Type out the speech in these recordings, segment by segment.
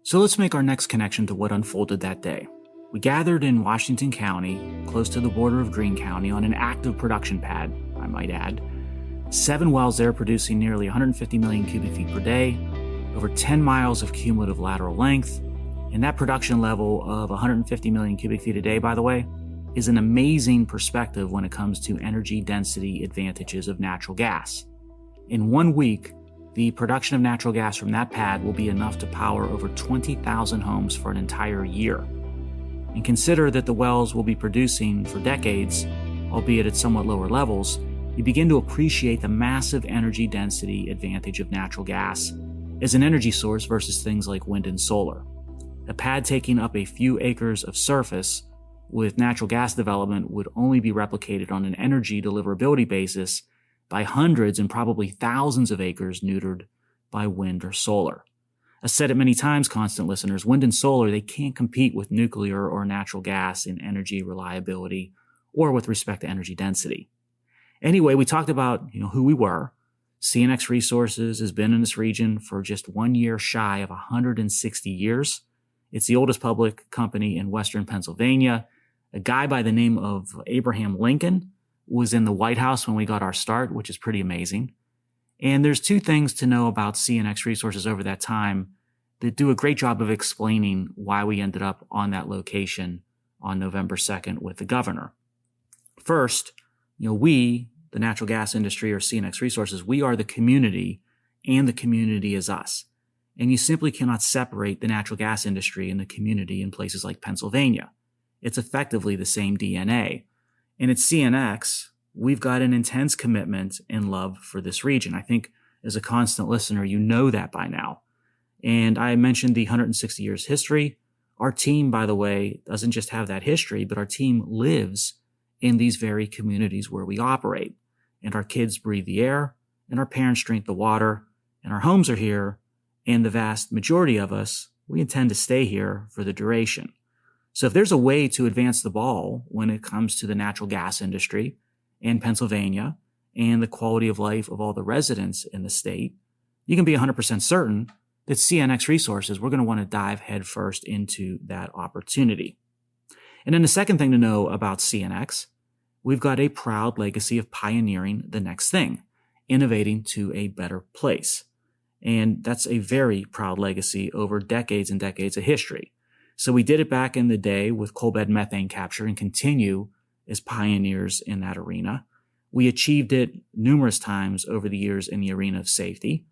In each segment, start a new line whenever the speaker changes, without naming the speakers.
So let's make our next connection to what unfolded that day. We gathered in Washington County, close to the border of Greene County, on an active production pad, I might add. 7 wells there producing nearly 150 million cubic feet per day, over 10 miles of cumulative lateral length, and that production level of 150 million cubic feet a day, by the way, is an amazing perspective when it comes to energy density advantages of natural gas. In 1 week, the production of natural gas from that pad will be enough to power over 20,000 homes for an entire year. And consider that the wells will be producing for decades, albeit at somewhat lower levels. You begin to appreciate the massive energy density advantage of natural gas as an energy source versus things like wind and solar. A pad taking up a few acres of surface with natural gas development would only be replicated on an energy deliverability basis by hundreds and probably thousands of acres neutered by wind or solar. I've said it many times, constant listeners, wind and solar, they can't compete with nuclear or natural gas in energy reliability or with respect to energy density. Anyway, we talked about who we were. CNX Resources has been in this region for just 1 year shy of 160 years. It's the oldest public company in Western Pennsylvania. A guy by the name of Abraham Lincoln was in the White House when we got our start, which is pretty amazing. And there's 2 things to know about CNX Resources over that time that do a great job of explaining why we ended up on that location on November 2nd with the governor. First, we, the natural gas industry or CNX Resources, we are the community and the community is us. And you simply cannot separate the natural gas industry and the community in places like Pennsylvania. It's effectively the same DNA. And at CNX, we've got an intense commitment and love for this region. I think as a constant listener, you know that by now. And I mentioned the 160 years history. Our team, by the way, doesn't just have that history, but our team lives in these very communities where we operate. And our kids breathe the air, and our parents drink the water, and our homes are here, and the vast majority of us, we intend to stay here for the duration. So if there's a way to advance the ball when it comes to the natural gas industry in Pennsylvania and the quality of life of all the residents in the state, you can be 100% certain that CNX Resources, we're going to want to dive headfirst into that opportunity. And then the second thing to know about CNX, we've got a proud legacy of pioneering the next thing, innovating to a better place. And that's a very proud legacy over decades and decades of history. So we did it back in the day with coal bed methane capture and continue as pioneers in that arena. We achieved it numerous times over the years in the arena of safety.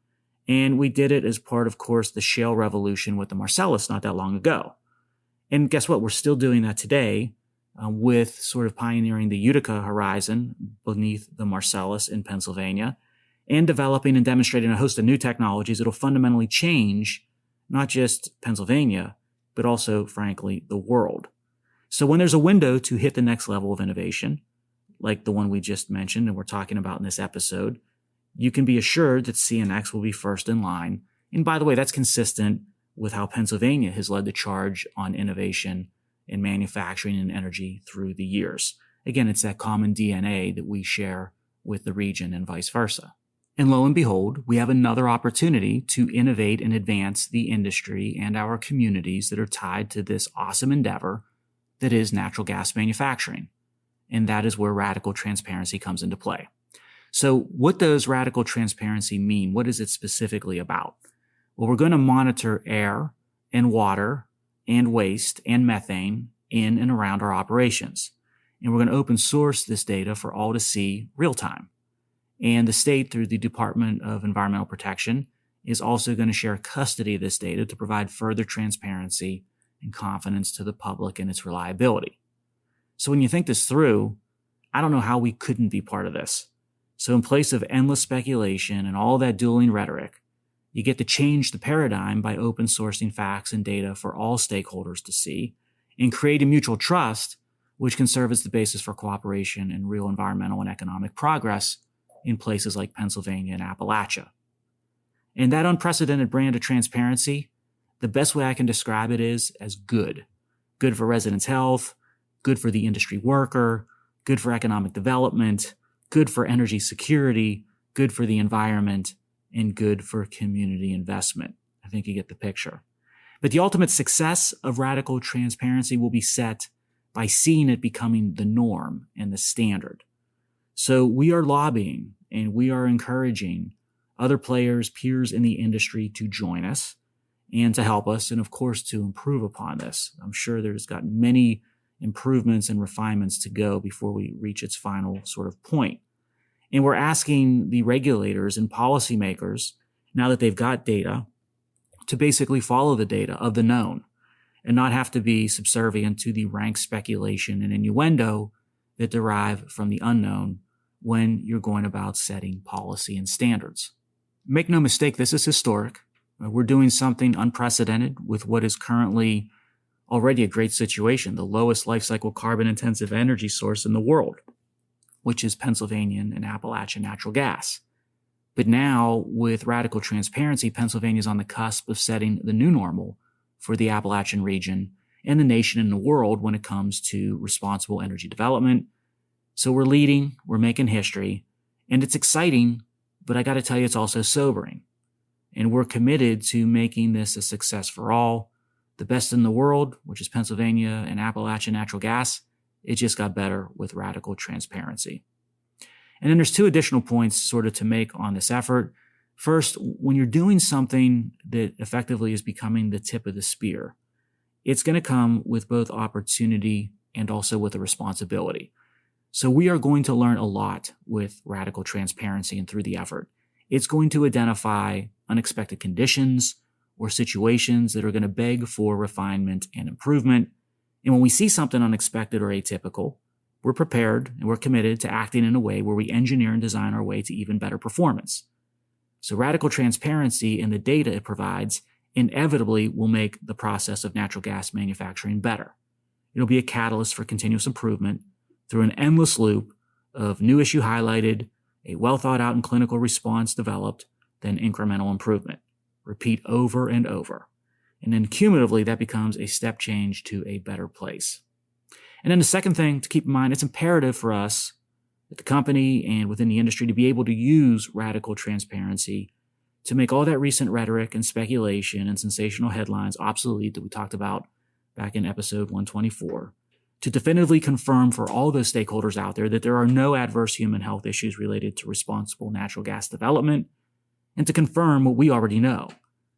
And we did it as part, of course, the shale revolution with the Marcellus not that long ago. And guess what? We're still doing that today with sort of pioneering the Utica horizon beneath the Marcellus in Pennsylvania and developing and demonstrating a host of new technologies that will fundamentally change not just Pennsylvania, but also, frankly, the world. So when there's a window to hit the next level of innovation, like the one we just mentioned and we're talking about in this episode, you can be assured that CNX will be first in line. And by the way, that's consistent with how Pennsylvania has led the charge on innovation in manufacturing and energy through the years. Again, it's that common DNA that we share with the region and vice versa. And lo and behold, we have another opportunity to innovate and advance the industry and our communities that are tied to this awesome endeavor that is natural gas manufacturing. And that is where radical transparency comes into play. So what does radical transparency mean? What is it specifically about? Well, we're going to monitor air and water and waste and methane in and around our operations. And we're going to open source this data for all to see real time. And the state, through the Department of Environmental Protection, is also going to share custody of this data to provide further transparency and confidence to the public in its reliability. So when you think this through, I don't know how we couldn't be part of this. So in place of endless speculation and all that dueling rhetoric, you get to change the paradigm by open sourcing facts and data for all stakeholders to see and creating mutual trust, which can serve as the basis for cooperation and real environmental and economic progress in places like Pennsylvania and Appalachia. And that unprecedented brand of transparency, the best way I can describe it is as good. Good for residents' health, good for the industry worker, good for economic development, good for energy security, good for the environment, and good for community investment. I think you get the picture. But the ultimate success of radical transparency will be set by seeing it becoming the norm and the standard. So we are lobbying and we are encouraging other players, peers in the industry to join us and to help us, and of course to improve upon this. I'm sure there's got many improvements and refinements to go before we reach its final sort of point. And we're asking the regulators and policymakers, now that they've got data, to basically follow the data of the known and not have to be subservient to the rank speculation and innuendo that derive from the unknown when you're going about setting policy and standards. Make no mistake, this is historic. We're doing something unprecedented with what is currently already a great situation, the lowest life cycle carbon-intensive energy source in the world, which is Pennsylvanian and Appalachian natural gas. But now, with radical transparency, Pennsylvania is on the cusp of setting the new normal for the Appalachian region and the nation and the world when it comes to responsible energy development. So we're leading, we're making history, and it's exciting, but I got to tell you, it's also sobering. And we're committed to making this a success for all. The best in the world, which is Pennsylvania and Appalachian natural gas, it just got better with radical transparency. And then there's two additional points sort of to make on this effort. First, when you're doing something that effectively is becoming the tip of the spear, it's going to come with both opportunity and also with a responsibility. So we are going to learn a lot with radical transparency and through the effort. It's going to identify unexpected conditions or situations that are going to beg for refinement and improvement. And when we see something unexpected or atypical, we're prepared and we're committed to acting in a way where we engineer and design our way to even better performance. So radical transparency and the data it provides inevitably will make the process of natural gas manufacturing better. It'll be a catalyst for continuous improvement through an endless loop of new issue highlighted, a well thought out and clinical response developed, then incremental improvement. Repeat over and over. And then cumulatively, that becomes a step change to a better place. And then the second thing to keep in mind, it's imperative for us at the company and within the industry to be able to use radical transparency to make all that recent rhetoric and speculation and sensational headlines obsolete that we talked about back in episode 124, to definitively confirm for all those stakeholders out there that there are no adverse human health issues related to responsible natural gas development, and to confirm what we already know,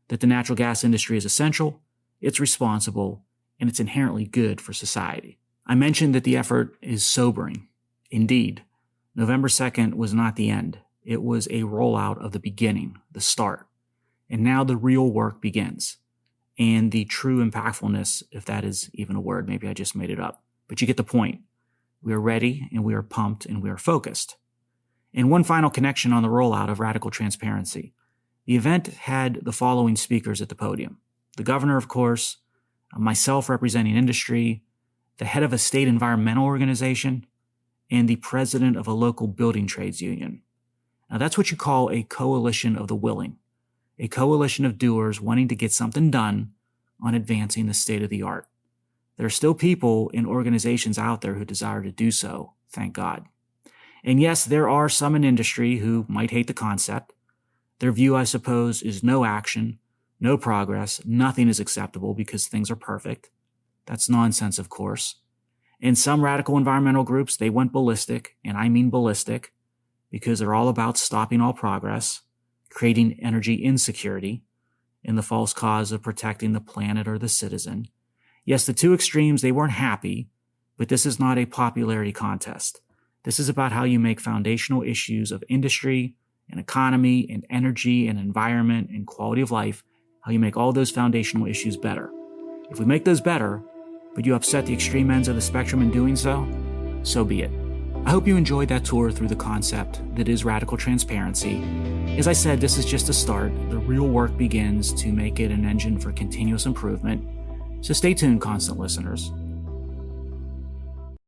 that the natural gas industry is essential, it's responsible, and it's inherently good for society. I mentioned that the effort is sobering. Indeed, November 2nd was not the end. It was a rollout of the beginning, the start. And now the real work begins. And the true impactfulness, if that is even a word, maybe I just made it up. But you get the point. We are ready and we are pumped and we are focused. And one final connection on the rollout of radical transparency. The event had the following speakers at the podium. The governor, of course, myself representing industry, the head of a state environmental organization, and the president of a local building trades union. Now that's what you call a coalition of the willing, a coalition of doers wanting to get something done on advancing the state of the art. There are still people and organizations out there who desire to do so, thank God. And yes, there are some in industry who might hate the concept. Their view, I suppose, is no action, no progress, nothing is acceptable because things are perfect. That's nonsense, of course. In some radical environmental groups, they went ballistic, and I mean ballistic, because they're all about stopping all progress, creating energy insecurity, in the false cause of protecting the planet or the citizen. Yes, the two extremes, they weren't happy, but this is not a popularity contest. This is about how you make foundational issues of industry and economy and energy and environment and quality of life, how you make all those foundational issues better. If we make those better, but you upset the extreme ends of the spectrum in doing so, so be it. I hope you enjoyed that tour through the concept that is radical transparency. As I said, this is just a start. The real work begins to make it an engine for continuous improvement. So stay tuned, constant listeners.